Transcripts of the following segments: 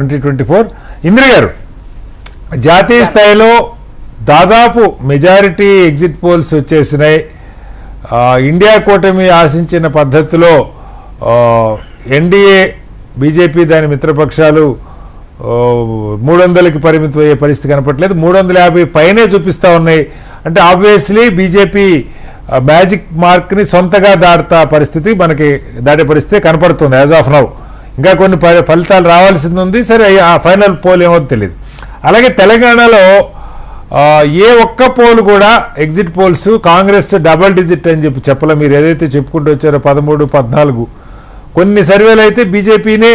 2024 ఇంద్ర గారు జాతీయ స్థాయిలో దాదాపు మెజారిటీ ఎగ్జిట్ పోల్స్ వచ్చేసినాయి. ఇండియా కూటమి ఆశించిన పద్ధతిలో ఎన్డీఏ బీజేపీ దాని మిత్రపక్షాలు 300కి పరిమితం అయ్యే పరిస్థితి కనపట్లేదు. 350 పైనే చూపిస్తూ ఉన్నాయి. అంటే ఆబ్వియస్లీ బీజేపీ మ్యాజిక్ మార్క్ని సొంతగా దాటే పరిస్థితి కనపడుతుంది యాజ్ ఆఫ్ నౌ. ఇంకా కొన్ని ఫలితాలు రావాల్సింది ఉంది. సరే ఆ ఫైనల్ పోల్ ఏమో తెలియదు. అలాగే తెలంగాణలో ఏ ఒక్క పోల్ కూడా exit polls Congress double digit అని చెప్పలే. మీరు ఏదైతే చెప్పుకుంటూ వచ్చారో 13, 14 కొన్ని సర్వేలు అయితే బీజేపీనే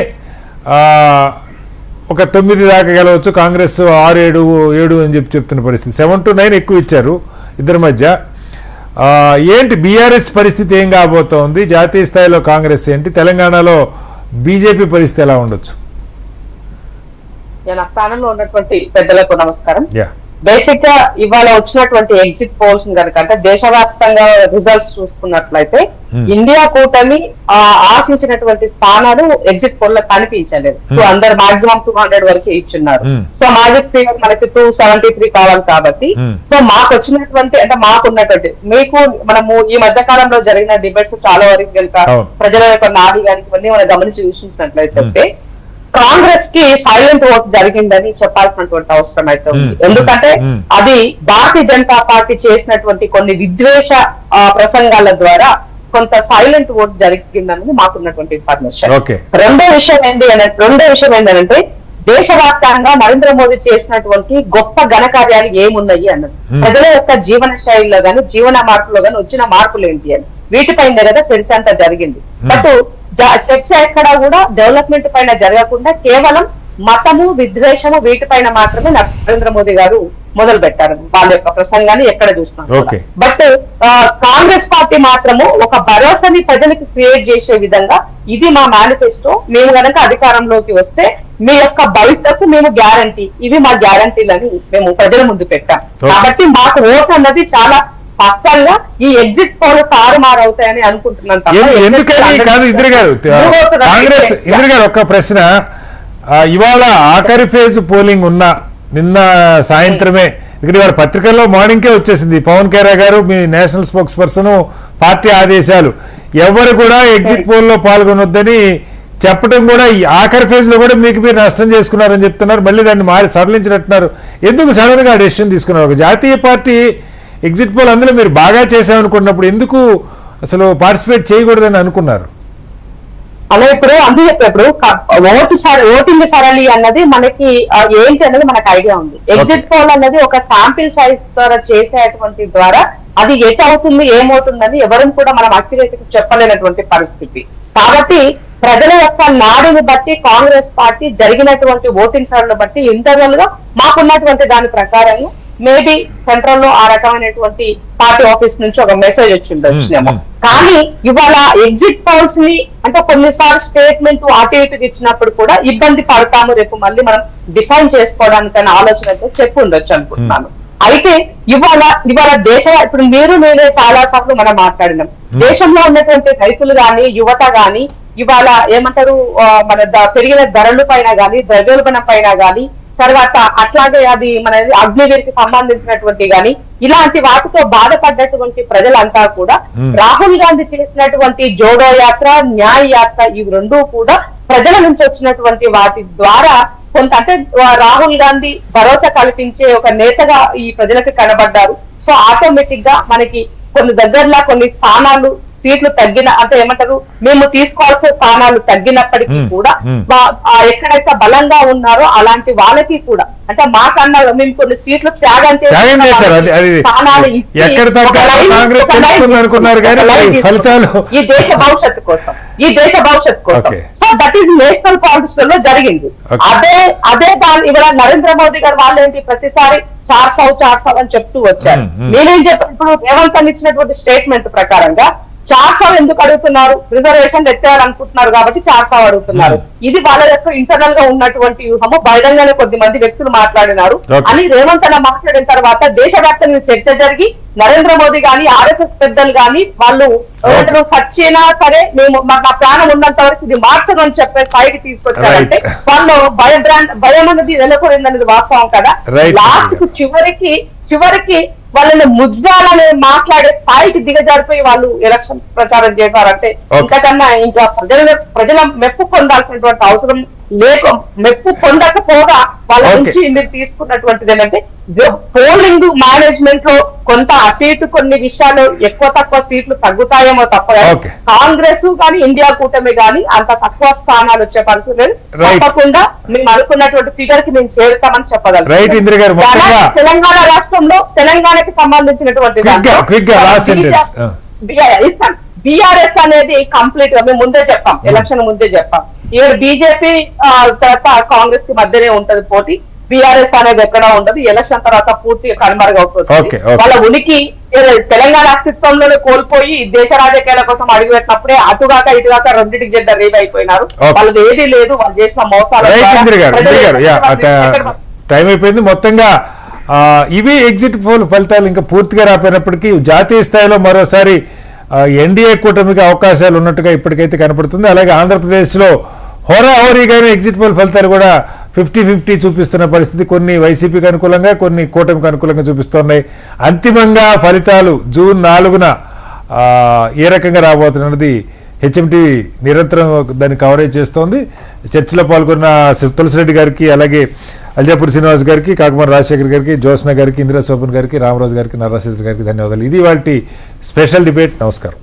ఒక 9 దాకా గెలవచ్చు, కాంగ్రెస్ 6, 7 అని చెప్తున్న పరిస్థితి. 7 to 9 ఎక్కువ ఇచ్చారు ఇద్దరి మధ్య. ఏంటి బీఆర్ఎస్ పరిస్థితి ఏం కాబోతోంది? జాతీయ స్థాయిలో కాంగ్రెస్ ఏంటి? తెలంగాణలో బీజేపీ పరిస్థితి ఎలా ఉండొచ్చు? నేను స్థానంలో ఉన్నటువంటి పెద్దలకు నమస్కారం. బేసిక్ గా ఇవాళ వచ్చినటువంటి ఎగ్జిట్ పోల్స్ కనుక అంటే దేశవ్యాప్తంగా రిజల్ట్స్ చూసుకున్నట్లయితే ఇండియా కూటమి ఆశించినటువంటి స్థానాలు ఎగ్జిట్ పోల్ లో కనిపించలేదు. సో అందరు మాక్సిమం 200 వరకు ఇచ్చున్నారు. సో మ్యాజిక్ ఫిగర్ మనకి 273 కావాలి కాబట్టి సో మాకు వచ్చినటువంటి అంటే మాకున్నటువంటి మీకు మనము ఈ మధ్య కాలంలో జరిగిన డిబేట్స్ చాలా వరకు కనుక ప్రజల యొక్క నాడి కానీ ఇవన్నీ మనం గమనించి చూసినట్లయితే కాంగ్రెస్ కి సైలెంట్ ఓట్ జరిగిందని చెప్పాల్సినటువంటి అవసరం అయితే ఉంది. ఎందుకంటే అది భారతీయ జనతా పార్టీ చేసినటువంటి కొన్ని విద్వేష ప్రసంగాల ద్వారా కొంత సైలెంట్ ఓట్ జరిగిందని మాకున్నటువంటి ఇన్ఫర్మేషన్. రెండో విషయం ఏంటంటే దేశవ్యాప్తంగా నరేంద్ర మోదీ చేసినటువంటి గొప్ప ఘనకార్యాలు ఏమున్నాయి అన్నది, ప్రజల యొక్క జీవన శైలిలో గాని జీవన మార్పులో గాని వచ్చిన మార్పులు ఏంటి అని వీటిపైన కదా చర్చ అంతా జరిగింది. బట్ చర్చ ఎక్కడా కూడా డెవలప్మెంట్ పైన జరగకుండా కేవలం మతము విద్వేషము వీటిపైన మాత్రమే నరేంద్ర మోదీ గారు మొదలు పెట్టారు వాళ్ళ యొక్క ప్రసంగాన్ని ఎక్కడ చూస్తున్నాం. బట్ కాంగ్రెస్ పార్టీ మాత్రము ఒక భరోసాని ప్రజలకు క్రియేట్ చేసే విధంగా ఇది మా మేనిఫెస్టో, మేము గనక అధికారంలోకి వస్తే మీ యొక్క భవిష్యత్తు మేము గ్యారంటీ, ఇవి మా గ్యారంటీలని మేము ప్రజల ముందు పెట్టాం. కాబట్టి మాకు ఓటు అన్నది చాలా స్పష్టంగా ఈ ఎగ్జిట్ పోల్ తారుమారవుతాయని అనుకుంటున్నాను. ఒక ప్రశ్న, ఇవాళ ఆఖరి ఫేజ్ పోలింగ్ ఉన్న నిన్న సాయంత్రమే ఇక్కడ ఇవాళ పత్రికల్లో మార్నింగ్కే వచ్చేసింది. పవన్ ఖేరా గారు మీ నేషనల్ స్పోక్స్ పర్సన్ పార్టీ ఆదేశాలు ఎవరు కూడా ఎగ్జిట్ పోల్లో పాల్గొనొద్దని చెప్పడం కూడా ఈ ఆఖరి ఫేజ్ లో కూడా మీరు నష్టం చేసుకున్నారని చెప్తున్నారు. మళ్ళీ దాన్ని సడలించినట్టున్నారు. ఎందుకు సడన్ గా డెసిషన్ తీసుకున్నారు? ఒక జాతీయ పార్టీ ఎగ్జిట్ పోల్ అందులో మీరు బాగా చేసామనుకున్నప్పుడు ఎందుకు అసలు పార్టిసిపేట్ చేయకూడదని అనుకున్నారు? అలా ఇప్పుడు ఓటింగ్ సరళి అన్నది మనకి ఏంటి అన్నది మనకు ఐడియా ఉంది. ఎగ్జిట్ పోల్ అన్నది ఒక శాంపిల్ సైజ్ ద్వారా చేసేటువంటి ద్వారా అది ఎటు అవుతుంది ఏమవుతుందని ఎవరిని కూడా మనం అక్యురేట్గా చెప్పలేనటువంటి పరిస్థితి. కాబట్టి ప్రజల యొక్క నాడిని బట్టి కాంగ్రెస్ పార్టీ జరిగినటువంటి ఓటింగ్ సరళిని బట్టి ఇంటర్నల్ గా మాకున్నటువంటి దాని ప్రకారంగా మేబీ సెంట్రల్ లో ఆ రకమైనటువంటి పార్టీ ఆఫీస్ నుంచి ఒక మెసేజ్ వచ్చిందేమో. కానీ ఇవాళ ఎగ్జిట్ పోల్స్ ని అంటే కొన్నిసార్లు స్టేట్మెంట్ అటు ఇటు ఇచ్చినప్పుడు కూడా ఇబ్బంది పడతాము, రేపు మళ్ళీ మనం డిఫైన్ చేసుకోవడానికి అనే ఆలోచనతో చెప్పి ఉండొచ్చు అనుకుంటున్నాను. అయితే ఇవాళ ఇప్పుడు నేనే చాలా సార్లు మనం మాట్లాడినాం. దేశంలో ఉన్నటువంటి రైతులు గాని యువత గాని ఇవాళ ఏమంటారు మన పెరిగిన ధరల పైన గాని ద్రవ్యోల్బణం పైన గాని తర్వాత అట్లాగే అది మన అగ్నివీర్కి సంబంధించినటువంటి గాని ఇలాంటి వాటితో బాధపడ్డటువంటి ప్రజలంతా కూడా రాహుల్ గాంధీ చేసినటువంటి జోడో యాత్ర న్యాయ యాత్ర ఇవి రెండూ కూడా ప్రజల నుంచి వచ్చినటువంటి వాటి ద్వారా కొంత అంటే రాహుల్ గాంధీ భరోసా కల్పించే ఒక నేతగా ఈ ప్రజలకు కనబడ్డారు. సో ఆటోమేటిక్ గా మనకి కొన్ని దగ్గరలో కొన్ని స్థానాలు సీట్లు తగ్గిన అంటే ఏమంటారు మేము తీసుకోవాల్సిన స్థానాలు తగ్గినప్పటికీ కూడా ఎక్కడైతే బలంగా ఉన్నారో అలాంటి వాళ్ళకి కూడా అంటే మాకన్నా మేము కొన్ని సీట్లు త్యాగం చేసి స్థానాలు ఇచ్చి ఈ దేశ భవిష్యత్తు కోసం so that is national politics లో జరిగింది. అదే దాని ఇవాళ నరేంద్ర మోదీ గారు వాళ్ళు ఏంటి ప్రతిసారి 400 అని చెప్తూ వచ్చారు. నేనేం చెప్పాను ఇప్పుడు రేవంత్ అని ఇచ్చినటువంటి స్టేట్మెంట్ ప్రకారంగా చార్సావ్ ఎందుకు అడుగుతున్నారు? రిజర్వేషన్ ఎత్తేయాలనుకుంటున్నారు కాబట్టి చార్సావ్ అడుగుతున్నారు. ఇది వాళ్ళ యొక్క ఇంటర్నల్ గా ఉన్నటువంటి వ్యూహము. బహిరంగానే కొద్ది మంది వ్యక్తులు మాట్లాడినారు అని రేవంత్ అన్న మాట్లాడిన తర్వాత దేశవ్యాప్తంగా చర్చ జరిగి నరేంద్ర మోదీ గాని ఆర్ఎస్ఎస్ పెద్దలు గాని వాళ్ళు సచ్చినా సరే మేము మాకు ఆ ప్రాణం ఉన్నంత వరకు ఇది మార్చడం అని చెప్పే స్థాయికి తీసుకొచ్చారంటే వాళ్ళు భయం అనేది నెలకొరిందనేది వాస్తవం కదా. లాస్ట్ కు చివరికి వాళ్ళని ముజ్జాలని మాట్లాడే స్థాయికి దిగజారిపోయి వాళ్ళు ఎలక్షన్ ప్రచారం చేశారంటే ఇంతకన్నా ఇంకా ప్రజల మెప్పు పొందాల్సినటువంటి అవసరం మెప్పు పొందకపోగా వాళ్ళ నుంచి మీరు తీసుకున్నటువంటిది ఏంటంటే పోలింగ్ మేనేజ్మెంట్ లో కొంత అటు ఇటు కొన్ని విషయాలు ఎక్కువ తక్కువ సీట్లు తగ్గుతాయేమో తప్ప కాంగ్రెస్ గాని ఇండియా కూటమి గాని అంత తక్కువ స్థానాలు వచ్చే పరిస్థితి లేదు. తప్పకుండా మేము అనుకున్నటువంటి ఫిగర్ కి మేము చేరుతామని చెప్పగలం. తెలంగాణ రాష్ట్రంలో తెలంగాణకి సంబంధించినటువంటి బీఆర్ఎస్ అనేది కంప్లీట్ గా మేము ముందే చెప్పాం, ఎలక్షన్ ముందే చెప్పాం. ఈవిడ బీజేపీ తర్వాత కాంగ్రెస్ కి మధ్యనే ఉంటది పోటీ. బీఆర్ఎస్ అనేది ఎక్కడా ఉండదు. ఎలక్షన్ తర్వాత పూర్తిగా కనుమరుగవుతుంది. వాళ్ళ ఉనికి తెలంగాణ అస్తిత్వంలోనే కోల్పోయి దేశ రాజకీయాల కోసం అడుగుపెట్టినప్పుడే అటుగాక ఇటుగాక రెండింటికి జెండా రేవ్ అయిపోయినారు. వాళ్ళది ఏది లేదు, వాళ్ళు చేసిన మోసాలు. టైం అయిపోయింది. మొత్తంగా ఇవి ఎగ్జిట్ పోల్ ఫలితాలు ఇంకా పూర్తిగా రాపోయినప్పటికీ జాతీయ స్థాయిలో మరోసారి ఎన్డీఏ కూటమికి అవకాశాలు ఉన్నట్టుగా ఇప్పటికైతే కనపడుతుంది. అలాగే ఆంధ్రప్రదేశ్లో హోరాహోరీగానే ఎగ్జిట్ పోల్ ఫలితాలు కూడా 50-50 చూపిస్తున్న పరిస్థితి. కొన్ని వైసీపీకి అనుకూలంగా, కొన్ని కూటమికి అనుకూలంగా చూపిస్తున్నాయి. అంతిమంగా ఫలితాలు జూన్ 4న ఏ రకంగా రాబోతున్నది హెచ్ఎంటీవీ నిరంతరం దాన్ని కవరేజ్ చేస్తోంది. చర్చలో పాల్గొన్న తులసిరెడ్డి గారికి, అలాగే అల్జాపూర్ శ్రీనివాస్ గారికి, కాకుమార్ రాజశేఖర్ గారికి, జ్యోత్స్న గారికి, ఇందిరా సోపన్ గారికి, రామరాజు గారికి, నర్రాశేఖర్ గారికి ధన్యవాదాలు. ఇది వాటి స్పెషల్ డిబేట్. నమస్కారం.